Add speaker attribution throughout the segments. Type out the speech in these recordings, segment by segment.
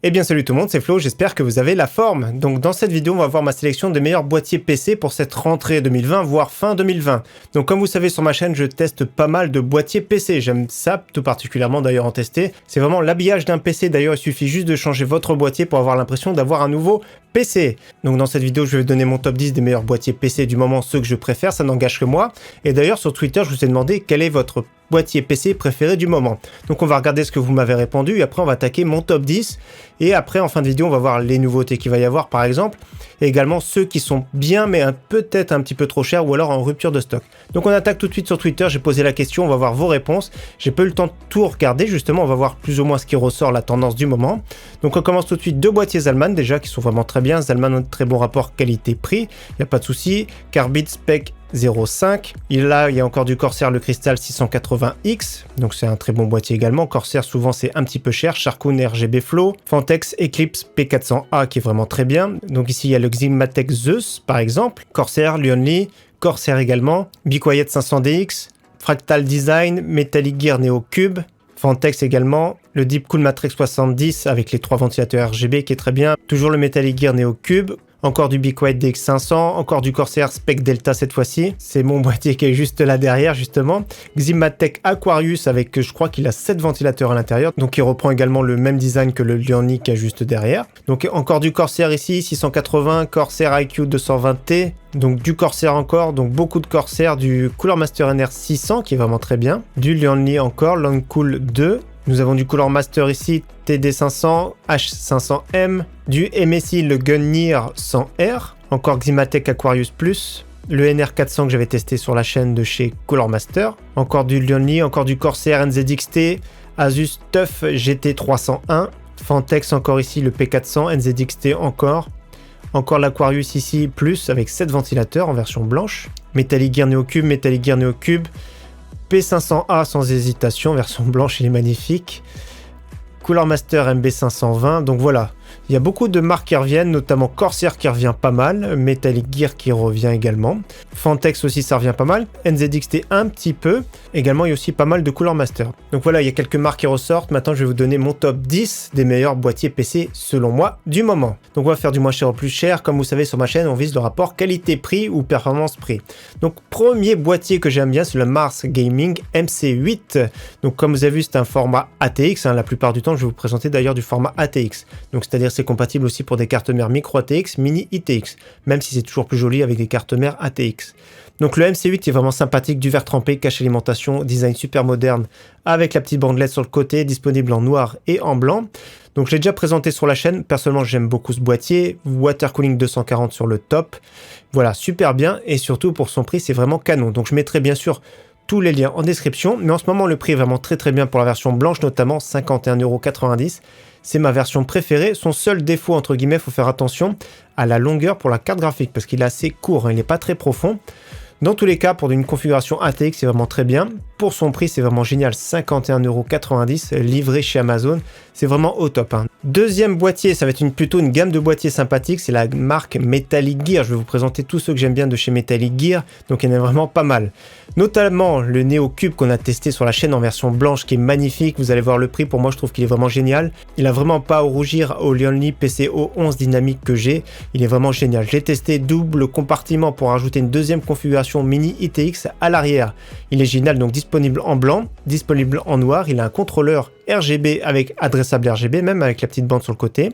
Speaker 1: Eh bien salut tout le monde, c'est Flo, j'espère que vous avez la forme. Donc dans cette vidéo, on va voir ma sélection des meilleurs boîtiers PC pour cette rentrée 2020, voire fin 2020. Donc comme vous savez sur ma chaîne, je teste pas mal de boîtiers PC. J'aime ça tout particulièrement d'ailleurs en tester. C'est vraiment l'habillage d'un PC, d'ailleurs il suffit juste de changer votre boîtier pour avoir l'impression d'avoir un nouveau PC. Donc dans cette vidéo, je vais vous donner mon top 10 des meilleurs boîtiers PC du moment, ceux que je préfère, ça n'engage que moi. Et d'ailleurs sur Twitter, je vous ai demandé quel est votre boîtier PC préféré du moment. Donc on va regarder ce que vous m'avez répondu et après on va attaquer mon top 10 et après en fin de vidéo on va voir les nouveautés qu'il va y avoir par exemple et également ceux qui sont bien mais peut-être un petit peu trop chers ou alors en rupture de stock. Donc on attaque tout de suite sur Twitter, j'ai posé la question, on va voir vos réponses. J'ai pas eu le temps de tout regarder justement, on va voir plus ou moins ce qui ressort, la tendance du moment. Donc on commence tout de suite, deux boîtiers Zalman déjà qui sont vraiment très bien. Zalman a un très bon rapport qualité-prix, il n'y a pas de souci. Carbide Spec 0.5. Il y a encore du Corsair le Crystal 680X, donc c'est un très bon boîtier également. Corsair souvent c'est un petit peu cher. Sharkoon RGB Flow, Fantex Eclipse P400A qui est vraiment très bien. Donc ici il y a le Ximatec Zeus par exemple, Corsair, Lyonly, Corsair également, Be Quiet 500DX, Fractal Design, Metallic Gear Neo Cube, Fantex également, le Deepcool Matrix 70 avec les 3 ventilateurs RGB qui est très bien, toujours le Metallic Gear Neo Cube. Encore du Be Quiet DX500, encore du Corsair Spec Delta cette fois-ci. C'est mon boîtier qui est juste là derrière justement. Ximatec Aquarius avec, je crois qu'il a 7 ventilateurs à l'intérieur. Donc il reprend également le même design que le Lyonly qui est juste derrière. Donc encore du Corsair ici, 680, Corsair IQ 220T. Donc du Corsair encore, donc beaucoup de Corsair, du Cooler Master NR 600 qui est vraiment très bien. Du Lyonly encore, Longcool 2. Nous avons du Cooler Master ici, TD500, H500M, du MSI le Gunnir 100R, encore Ximatec Aquarius Plus, le NR400 que j'avais testé sur la chaîne de chez Cooler Master, encore du Lyonly, encore du Corsair NZXT, Asus TUF GT301, Fantex encore ici le P400, NZXT encore l'Aquarius ici Plus avec 7 ventilateurs en version blanche, Metallic Gear Neo Cube, Metallic Gear Neo Cube, P500A sans hésitation, version blanche, il est magnifique. Cooler Master MB520, donc voilà. Il y a beaucoup de marques qui reviennent, notamment Corsair qui revient pas mal, Metallic Gear qui revient également, Fantex aussi ça revient pas mal, NZXT un petit peu, également il y a aussi pas mal de Cooler Master. Donc voilà, il y a quelques marques qui ressortent, maintenant je vais vous donner mon top 10 des meilleurs boîtiers PC selon moi du moment. Donc on va faire du moins cher au plus cher, comme vous savez sur ma chaîne on vise le rapport qualité-prix ou performance-prix. Donc premier boîtier que j'aime bien c'est le Mars Gaming MC8, donc comme vous avez vu c'est un format ATX, la plupart du temps je vais vous présenter d'ailleurs du format ATX, donc c'est-à-dire c'est compatible aussi pour des cartes mères micro ATX, mini ITX, même si c'est toujours plus joli avec des cartes mères ATX. Donc le MC8 est vraiment sympathique, du verre trempé, cache alimentation, design super moderne, avec la petite bandelette sur le côté, disponible en noir et en blanc. Donc je l'ai déjà présenté sur la chaîne, personnellement j'aime beaucoup ce boîtier, water cooling 240 sur le top, voilà super bien et surtout pour son prix c'est vraiment canon. Donc je mettrai bien sûr tous les liens en description, mais en ce moment le prix est vraiment très bien pour la version blanche, notamment 51,90 €. C'est ma version préférée. Son seul défaut, entre guillemets, il faut faire attention à la longueur pour la carte graphique parce qu'il est assez court, il n'est pas très profond. Dans tous les cas, pour une configuration ATX, c'est vraiment très bien. Pour son prix, c'est vraiment génial, 51,90 € livré chez Amazon. C'est vraiment au top. Deuxième boîtier, ça va être plutôt une gamme de boîtiers sympathiques. C'est la marque Metallic Gear. Je vais vous présenter tous ceux que j'aime bien de chez Metallic Gear. Donc il y en a vraiment pas mal. Notamment le Neo Cube qu'on a testé sur la chaîne en version blanche qui est magnifique. Vous allez voir le prix. Pour moi, je trouve qu'il est vraiment génial. Il a vraiment pas à rougir au Lyonly PCO 11 dynamique que j'ai. Il est vraiment génial. Je l'ai testé double compartiment pour ajouter une deuxième configuration mini ITX à l'arrière. Il est génial, donc disponible en blanc, disponible en noir. Il a un contrôleur RGB avec adressable RGB, même avec la petite bande sur le côté.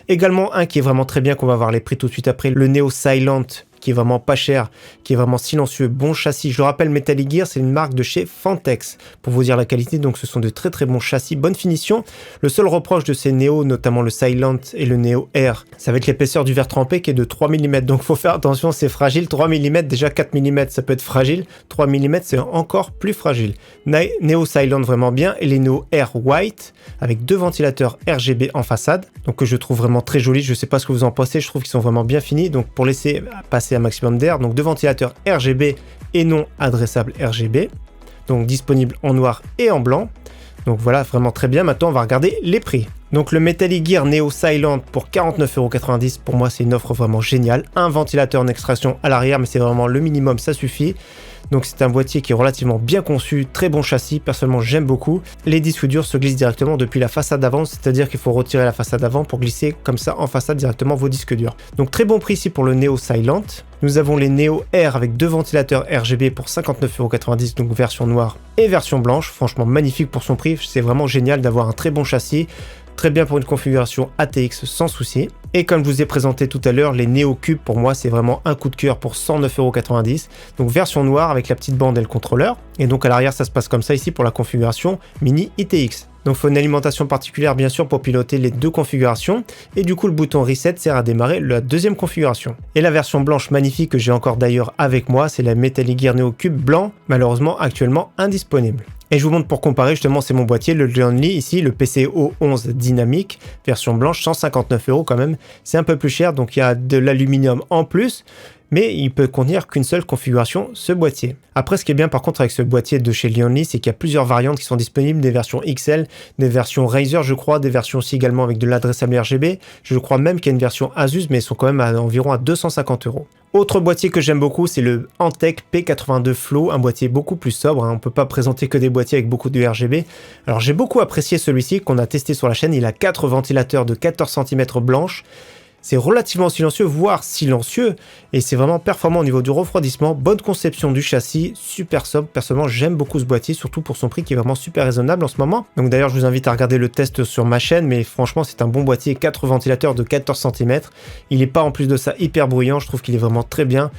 Speaker 1: Également un qui est vraiment très bien, qu'on va voir les prix tout de suite après, le Neo Silent, qui est vraiment pas cher, qui est vraiment silencieux, bon châssis. Je le rappelle, Metallic Gear, c'est une marque de chez Fantex, pour vous dire la qualité, donc ce sont de très bons châssis, bonne finition. Le seul reproche de ces Neo, notamment le Silent et le Neo Air, ça va être l'épaisseur du verre trempé qui est de 3 mm, donc faut faire attention, c'est fragile. 3 mm, déjà 4 mm ça peut être fragile, 3 mm c'est encore plus fragile. Neo Silent vraiment bien, et les Neo Air White, avec 2 ventilateurs RGB en façade, donc que je trouve vraiment très joli. Je sais pas ce que vous en pensez, je trouve qu'ils sont vraiment bien finis, donc pour laisser passer un maximum d'air, donc 2 ventilateurs RGB et non adressables RGB, donc disponible en noir et en blanc. Donc voilà, vraiment très bien. Maintenant on va regarder les prix. Donc le Metallic Gear Neo Silent pour 49,90 €, pour moi c'est une offre vraiment géniale. Un ventilateur en extraction à l'arrière, mais c'est vraiment le minimum, ça suffit. Donc c'est un boîtier qui est relativement bien conçu, très bon châssis, personnellement j'aime beaucoup. Les disques durs se glissent directement depuis la façade avant, c'est-à-dire qu'il faut retirer la façade avant pour glisser comme ça en façade directement vos disques durs. Donc très bon prix ici pour le Neo Silent. Nous avons les Neo Air avec deux ventilateurs RGB pour 59,90 €, donc version noire et version blanche. Franchement magnifique pour son prix, c'est vraiment génial d'avoir un très bon châssis. Très bien pour une configuration ATX sans souci. Et comme je vous ai présenté tout à l'heure, les Neo Cube pour moi c'est vraiment un coup de cœur pour 109,90 €. Donc version noire avec la petite bande et le contrôleur. Et donc à l'arrière ça se passe comme ça ici pour la configuration Mini ITX. Donc il faut une alimentation particulière bien sûr pour piloter les deux configurations. Et du coup le bouton Reset sert à démarrer la deuxième configuration. Et la version blanche magnifique que j'ai encore d'ailleurs avec moi, c'est la Metallic Gear Neo Cube blanc, malheureusement actuellement indisponible. Et je vous montre pour comparer, justement c'est mon boîtier, le Leonly ici, le PCO 11 dynamique, version blanche, 159 € quand même, c'est un peu plus cher, donc il y a de l'aluminium en plus, mais il peut contenir qu'une seule configuration, ce boîtier. Après ce qui est bien par contre avec ce boîtier de chez Leonly, c'est qu'il y a plusieurs variantes qui sont disponibles, des versions XL, des versions Razer je crois, des versions aussi également avec de l'adressable RGB, je crois même qu'il y a une version Asus, mais ils sont quand même environ à 250 €. Autre boîtier que j'aime beaucoup, c'est le Antec P82 Flow, un boîtier beaucoup plus sobre, on ne peut pas présenter que des boîtiers avec beaucoup de RGB. Alors j'ai beaucoup apprécié celui-ci qu'on a testé sur la chaîne, il a 4 ventilateurs de 14 cm blanches. C'est relativement silencieux, voire silencieux, et c'est vraiment performant au niveau du refroidissement, bonne conception du châssis, super sobre. Personnellement j'aime beaucoup ce boîtier, surtout pour son prix qui est vraiment super raisonnable en ce moment. Donc d'ailleurs je vous invite à regarder le test sur ma chaîne, mais franchement c'est un bon boîtier, 4 ventilateurs de 14 cm. Il n'est pas en plus de ça hyper bruyant, je trouve qu'il est vraiment très bien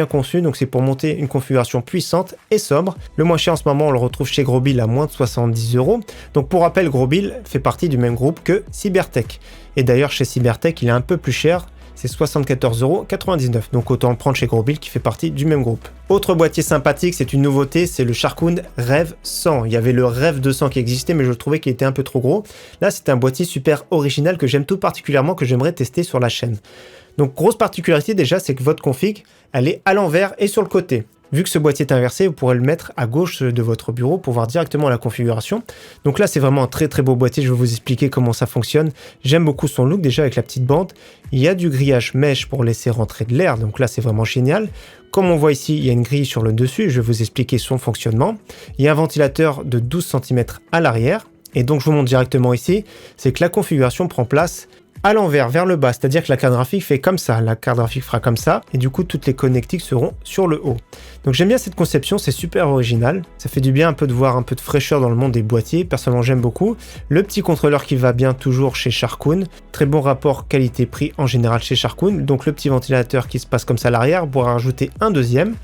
Speaker 1: conçu, donc c'est pour monter une configuration puissante et sobre. Le moins cher en ce moment on le retrouve chez Grobil à moins de 70 €. Donc pour rappel, Grobil fait partie du même groupe que Cybertech. Et d'ailleurs chez Cybertech il est un peu plus cher, c'est 74,99 €, donc autant le prendre chez Grobil qui fait partie du même groupe. Autre boîtier sympathique, c'est une nouveauté, c'est le Sharkoon Rev 100. Il y avait le Rev 200 qui existait, mais je trouvais qu'il était un peu trop gros. Là c'est un boîtier super original que j'aime tout particulièrement, que j'aimerais tester sur la chaîne. Donc grosse particularité déjà, c'est que votre config, elle est à l'envers et sur le côté. Vu que ce boîtier est inversé, vous pourrez le mettre à gauche de votre bureau pour voir directement la configuration. Donc là, c'est vraiment un très beau boîtier. Je vais vous expliquer comment ça fonctionne. J'aime beaucoup son look déjà avec la petite bande. Il y a du grillage mèche pour laisser rentrer de l'air. Donc là, c'est vraiment génial. Comme on voit ici, il y a une grille sur le dessus. Je vais vous expliquer son fonctionnement. Il y a un ventilateur de 12 cm à l'arrière. Et donc, je vous montre directement ici. C'est que la configuration prend place à l'envers, vers le bas, c'est-à-dire que la carte graphique fait comme ça, la carte graphique fera comme ça, et du coup toutes les connectiques seront sur le haut. Donc j'aime bien cette conception, c'est super original, ça fait du bien un peu de voir un peu de fraîcheur dans le monde des boîtiers, personnellement j'aime beaucoup. Le petit contrôleur qui va bien toujours chez Sharkoon, très bon rapport qualité-prix en général chez Sharkoon, donc le petit ventilateur qui se passe comme ça à l'arrière, on pourra rajouter un deuxième.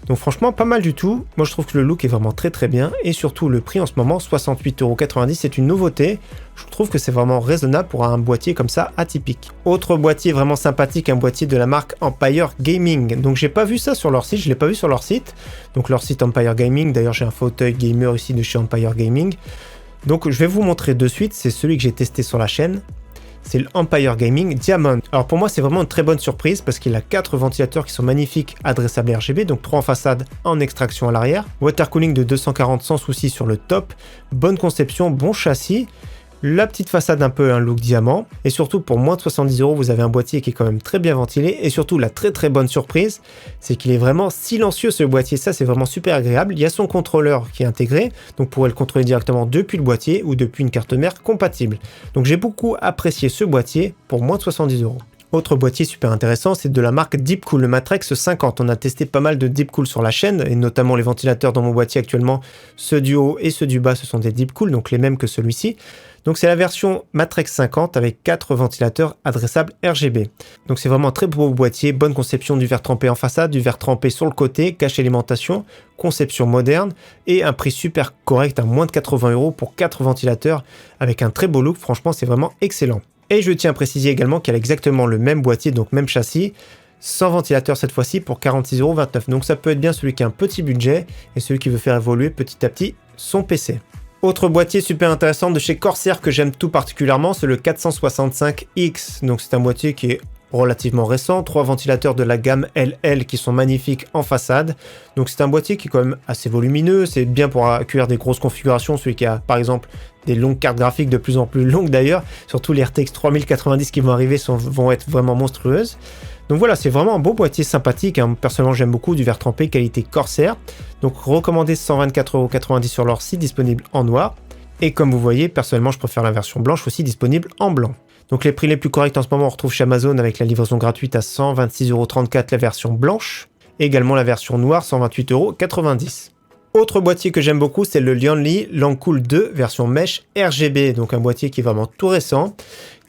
Speaker 1: Donc franchement pas mal du tout, moi je trouve que le look est vraiment très bien, et surtout le prix en ce moment, 68,90 €, c'est une nouveauté. Je trouve que c'est vraiment raisonnable pour un boîtier comme ça atypique. Autre boîtier vraiment sympathique, un boîtier de la marque Empire Gaming. Donc j'ai pas vu ça sur leur site, je l'ai pas vu sur leur site. Donc leur site Empire Gaming, d'ailleurs j'ai un fauteuil gamer ici de chez Empire Gaming. Donc je vais vous montrer de suite, c'est celui que j'ai testé sur la chaîne. C'est le Empire Gaming Diamond. Alors pour moi c'est vraiment une très bonne surprise parce qu'il a 4 ventilateurs qui sont magnifiques, adressables RGB, donc 3 en façade, en extraction à l'arrière. Water cooling de 240 sans souci sur le top. Bonne conception, bon châssis. La petite façade un peu un look diamant, et surtout pour moins de 70 € vous avez un boîtier qui est quand même très bien ventilé, et surtout la très bonne surprise c'est qu'il est vraiment silencieux ce boîtier, ça c'est vraiment super agréable. Il y a son contrôleur qui est intégré, donc vous pourrez le contrôler directement depuis le boîtier ou depuis une carte mère compatible. Donc j'ai beaucoup apprécié ce boîtier pour moins de 70 €. Autre boîtier super intéressant, c'est de la marque Deepcool, le Matrex 50. On a testé pas mal de Deepcool sur la chaîne, et notamment les ventilateurs dans mon boîtier actuellement, ceux du haut et ceux du bas, ce sont des Deepcool, donc les mêmes que celui-ci. Donc c'est la version Matrex 50 avec 4 ventilateurs adressables RGB. Donc c'est vraiment un très beau boîtier, bonne conception du verre trempé en façade, du verre trempé sur le côté, cache alimentation, conception moderne, et un prix super correct à moins de 80 € pour 4 ventilateurs avec un très beau look, franchement c'est vraiment excellent. Et je tiens à préciser également qu'elle a exactement le même boîtier, donc même châssis, sans ventilateur cette fois-ci pour 46,29 €. Donc ça peut être bien celui qui a un petit budget et celui qui veut faire évoluer petit à petit son PC. Autre boîtier super intéressant de chez Corsair que j'aime tout particulièrement, c'est le 465X. Donc c'est un boîtier qui est relativement récent, 3 ventilateurs de la gamme LL qui sont magnifiques en façade. Donc c'est un boîtier qui est quand même assez volumineux, c'est bien pour accueillir des grosses configurations, celui qui a par exemple des longues cartes graphiques de plus en plus longues d'ailleurs, surtout les RTX 3090 qui vont arriver vont être vraiment monstrueuses. Donc voilà, c'est vraiment un beau boîtier sympathique, hein. Personnellement j'aime beaucoup, du verre trempé qualité Corsair. Donc recommandé 124,90 € sur leur site, disponible en noir. Et comme vous voyez, personnellement je préfère la version blanche aussi, disponible en blanc. Donc les prix les plus corrects en ce moment on retrouve chez Amazon avec la livraison gratuite à 126,34 € la version blanche. Et également la version noire 128,90 €. Autre boîtier que j'aime beaucoup, c'est le Lianli Langcool 2 version mesh RGB, donc un boîtier qui est vraiment tout récent,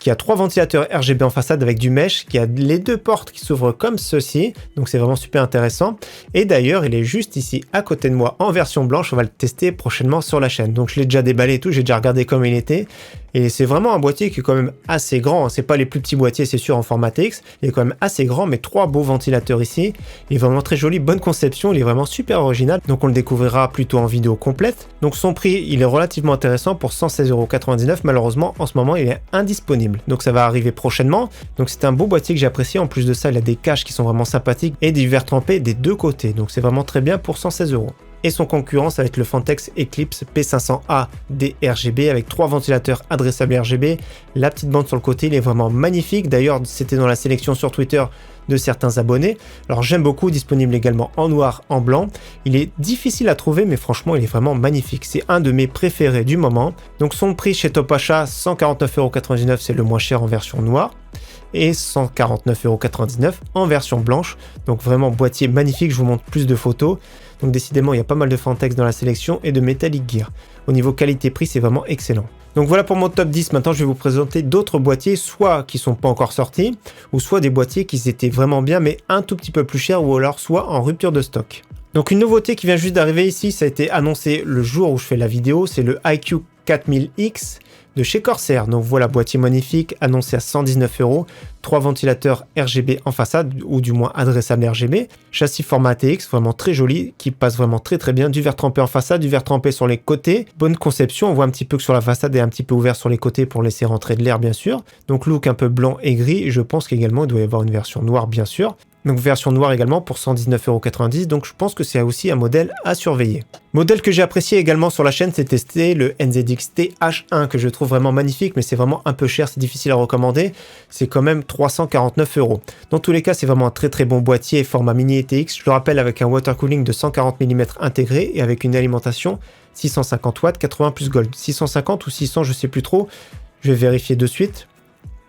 Speaker 1: qui a 3 ventilateurs RGB en façade avec du mesh, qui a les 2 portes qui s'ouvrent comme ceci, donc c'est vraiment super intéressant. Et d'ailleurs, il est juste ici à côté de moi en version blanche, on va le tester prochainement sur la chaîne. Donc je l'ai déjà déballé et tout, j'ai déjà regardé comment il était. Et c'est vraiment un boîtier qui est quand même assez grand, hein. C'est pas les plus petits boîtiers, c'est sûr, en format TX. Il est quand même assez grand, mais 3 beaux ventilateurs ici. Il est vraiment très joli, bonne conception, il est vraiment super original. Donc on le découvrira plutôt en vidéo complète. Donc son prix, il est relativement intéressant pour 116,99 €. Malheureusement, en ce moment, il est indisponible. Donc ça va arriver prochainement. Donc c'est un beau boîtier que j'ai apprécié. En plus de ça, il a des caches qui sont vraiment sympathiques et des verres trempés des deux côtés. Donc c'est vraiment très bien pour 116 €. Et son concurrent, ça va être le Fantex Eclipse P500A DRGB avec 3 ventilateurs adressables RGB. La petite bande sur le côté, il est vraiment magnifique. D'ailleurs, c'était dans la sélection sur Twitter de certains abonnés. Alors j'aime beaucoup, disponible également en noir, en blanc. Il est difficile à trouver, mais franchement, il est vraiment magnifique. C'est un de mes préférés du moment. Donc son prix chez Top Achat, 149,99 €, c'est le moins cher en version noire. Et 149,99 € en version blanche. Donc vraiment boîtier magnifique, je vous montre plus de photos. Donc décidément, il y a pas mal de Fantex dans la sélection et de Metallic Gear. Au niveau qualité-prix, c'est vraiment excellent. Donc voilà pour mon top 10. Maintenant, je vais vous présenter d'autres boîtiers, soit qui sont pas encore sortis, ou soit des boîtiers qui étaient vraiment bien, mais un tout petit peu plus chers, ou alors soit en rupture de stock. Donc une nouveauté qui vient juste d'arriver ici, ça a été annoncé le jour où je fais la vidéo, c'est le IQ 4000X de chez Corsair. Donc voilà, boîtier magnifique, annoncé à 119 €, 3 ventilateurs RGB en façade, ou du moins adressable RGB, châssis format ATX, vraiment très joli, qui passe vraiment très très bien, du verre trempé en façade, du verre trempé sur les côtés, bonne conception, on voit un petit peu que sur la façade est un petit peu ouvert sur les côtés pour laisser rentrer de l'air bien sûr, donc look un peu blanc et gris, je pense qu'également il doit y avoir une version noire bien sûr. Donc version noire également pour 119,90 €, donc je pense que c'est aussi un modèle à surveiller. Modèle que j'ai apprécié également sur la chaîne, c'est testé le NZX TH1 que je trouve vraiment magnifique, mais c'est vraiment un peu cher, c'est difficile à recommander, c'est quand même 349 €. Dans tous les cas, c'est vraiment un très très bon boîtier format mini ETX, je le rappelle avec un water cooling de 140 mm intégré et avec une alimentation 650 watts 80 plus gold, 650 ou 600 je sais plus trop, je vais vérifier de suite.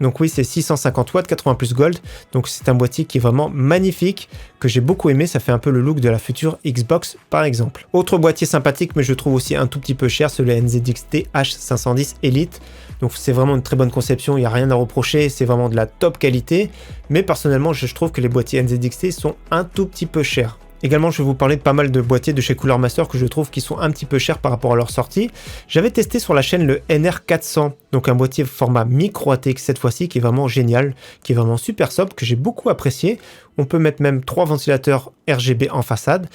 Speaker 1: Donc oui, c'est 650 watts 80 plus gold, donc c'est un boîtier qui est vraiment magnifique, que j'ai beaucoup aimé, ça fait un peu le look de la future Xbox par exemple. Autre boîtier sympathique, mais je trouve aussi un tout petit peu cher, c'est le NZX TH510 Elite. Donc c'est vraiment une très bonne conception, il n'y a rien à reprocher, c'est vraiment de la top qualité, mais personnellement je trouve que les boîtiers NZXT sont un tout petit peu chers. Également, je vais vous parler de pas mal de boîtiers de chez Cooler Master que je trouve qui sont un petit peu chers par rapport à leur sortie. J'avais testé sur la chaîne le NR400, donc un boîtier format micro ATX cette fois-ci qui est vraiment génial, qui est vraiment super sobre, que j'ai beaucoup apprécié. On peut mettre même 3 ventilateurs RGB en façade.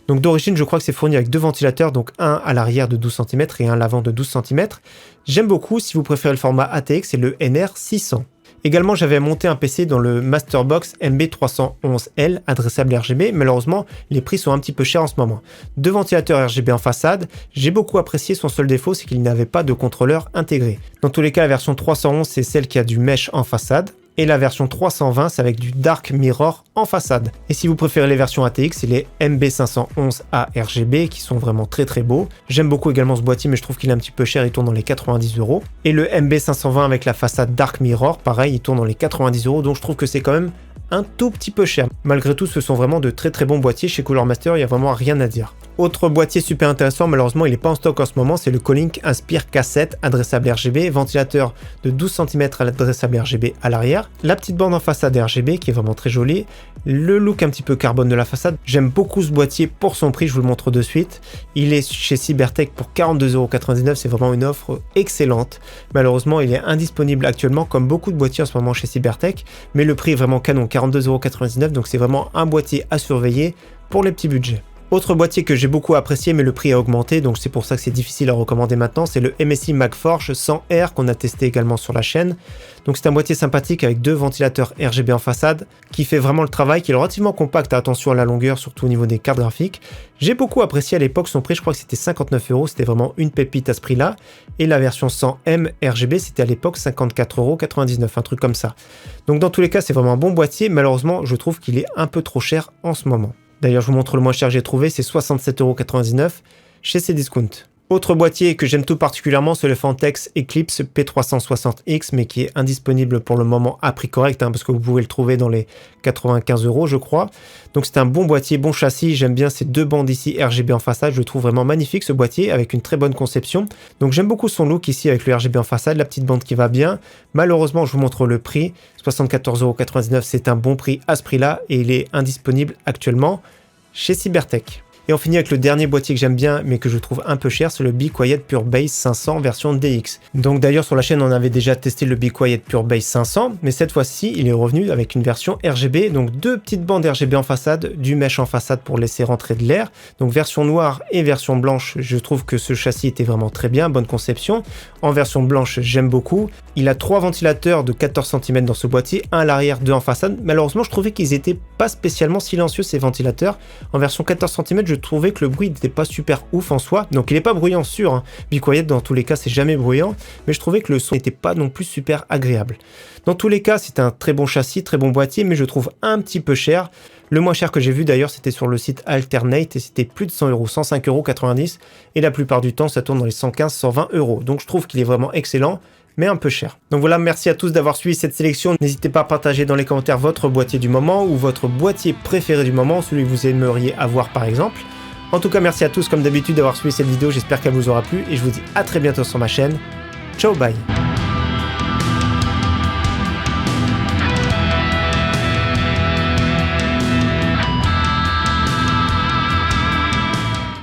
Speaker 1: Donc d'origine, je crois que c'est fourni avec 2 ventilateurs, donc un à l'arrière de 12 cm et un à l'avant de 12 cm. J'aime beaucoup, si vous préférez le format ATX, c'est le NR600. Également, j'avais monté un PC dans le Masterbox MB311L adressable RGB. Malheureusement, les prix sont un petit peu chers en ce moment. 2 ventilateurs RGB en façade. J'ai beaucoup apprécié, son seul défaut, c'est qu'il n'avait pas de contrôleur intégré. Dans tous les cas, la version 311, c'est celle qui a du mesh en façade. Et la version 320, c'est avec du Dark Mirror en façade. Et si vous préférez les versions ATX, c'est les MB511A RGB qui sont vraiment très très beaux. J'aime beaucoup également ce boîtier, mais je trouve qu'il est un petit peu cher, il tourne dans les 90 €. Et le MB520 avec la façade Dark Mirror, pareil, il tourne dans les 90 €, donc je trouve que c'est quand même un tout petit peu cher. Malgré tout, ce sont vraiment de très très bons boîtiers chez Cooler Master, il n'y a vraiment rien à dire. Autre boîtier super intéressant, malheureusement il n'est pas en stock en ce moment, c'est le Colink Inspire K7 adressable RGB, ventilateur de 12 cm à l'adressable RGB à l'arrière, la petite bande en façade RGB qui est vraiment très jolie, le look un petit peu carbone de la façade. J'aime beaucoup ce boîtier pour son prix, je vous le montre de suite. Il est chez Cybertech pour 42,99 €, c'est vraiment une offre excellente. Malheureusement il est indisponible actuellement comme beaucoup de boîtiers en ce moment chez Cybertech, mais le prix est vraiment canon, 42,99 €, donc c'est vraiment un boîtier à surveiller pour les petits budgets. Autre boîtier que j'ai beaucoup apprécié mais le prix a augmenté, donc c'est pour ça que c'est difficile à recommander maintenant, c'est le MSI MagForge 100R qu'on a testé également sur la chaîne. Donc c'est un boîtier sympathique avec 2 ventilateurs RGB en façade qui fait vraiment le travail, qui est relativement compact, attention à la longueur, surtout au niveau des cartes graphiques. J'ai beaucoup apprécié à l'époque son prix, je crois que c'était 59 €, c'était vraiment une pépite à ce prix-là. Et la version 100M RGB, c'était à l'époque 54,99 €, un truc comme ça. Donc dans tous les cas, c'est vraiment un bon boîtier, malheureusement je trouve qu'il est un peu trop cher en ce moment. D'ailleurs, je vous montre le moins cher que j'ai trouvé, c'est 67,99 € chez Cdiscount. Autre boîtier que j'aime tout particulièrement, c'est le Phanteks Eclipse P360X, mais qui est indisponible pour le moment à prix correct, parce que vous pouvez le trouver dans les 95 € je crois. Donc c'est un bon boîtier, bon châssis, j'aime bien ces 2 bandes ici RGB en façade, je le trouve vraiment magnifique ce boîtier, avec une très bonne conception. Donc j'aime beaucoup son look ici avec le RGB en façade, la petite bande qui va bien. Malheureusement, je vous montre le prix, 74,99 €, c'est un bon prix à ce prix-là, et il est indisponible actuellement chez Cybertech. Et on finit avec le dernier boîtier que j'aime bien mais que je trouve un peu cher, c'est le Be Quiet Pure Bass 500 version DX. Donc d'ailleurs sur la chaîne on avait déjà testé le Be Quiet Pure Bass 500, mais cette fois-ci il est revenu avec une version RGB, donc 2 petites bandes RGB en façade, du mesh en façade pour laisser rentrer de l'air. Donc version noire et version blanche, je trouve que ce châssis était vraiment très bien, bonne conception. En version blanche j'aime beaucoup. Il a 3 ventilateurs de 14 cm dans ce boîtier, un à l'arrière, 2 en façade. Malheureusement je trouvais qu'ils étaient pas spécialement silencieux ces ventilateurs. En version 14 cm je trouvais que le bruit n'était pas super ouf en soi, donc il n'est pas bruyant sûr, Be Quiet dans tous les cas c'est jamais bruyant, mais je trouvais que le son n'était pas non plus super agréable. Dans tous les cas c'est un très bon châssis, très bon boîtier, mais je trouve un petit peu cher. Le moins cher que j'ai vu d'ailleurs c'était sur le site Alternate et c'était plus de 100 €, 105,90 €, et la plupart du temps ça tourne dans les 115-120 €, donc je trouve qu'il est vraiment excellent, mais un peu cher. Donc voilà, merci à tous d'avoir suivi cette sélection. N'hésitez pas à partager dans les commentaires votre boîtier du moment ou votre boîtier préféré du moment, celui que vous aimeriez avoir par exemple. En tout cas, merci à tous comme d'habitude d'avoir suivi cette vidéo, j'espère qu'elle vous aura plu et je vous dis à très bientôt sur ma chaîne. Ciao, bye!